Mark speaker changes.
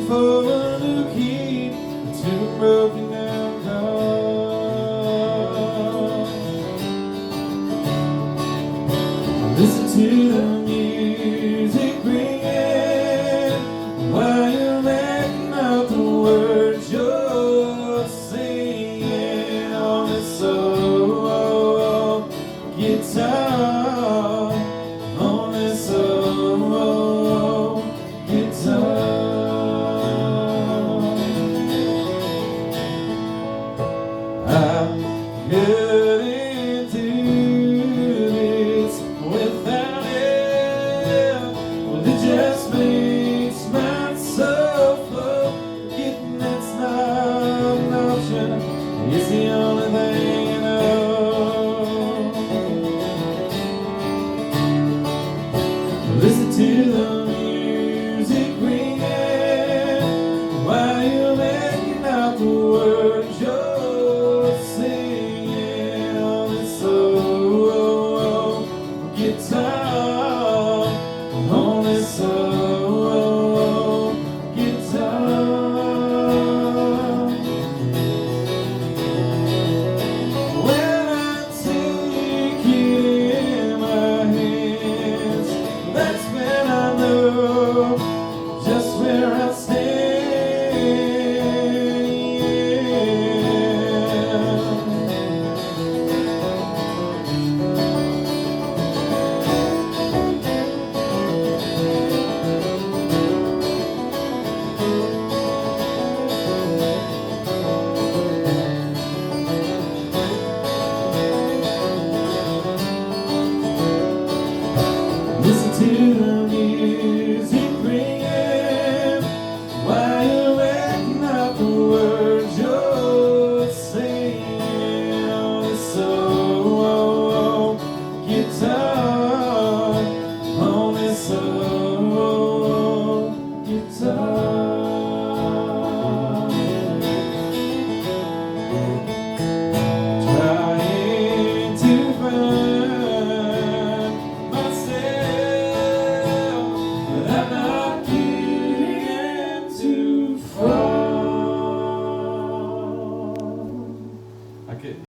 Speaker 1: for a new key to broken down heart. Listen to the music ringing while you're making out the words you're singing on this old guitar, on this old guitar. I couldn't do this without it. Well, it just makes my soul flow. Getting that's not an option. It's the only thing I know. Listen to the music ringing while you're making out the words you're singing on this old guitar, on this old guitar. When I take it in my hands, that's when I know just where I stand. Listen to the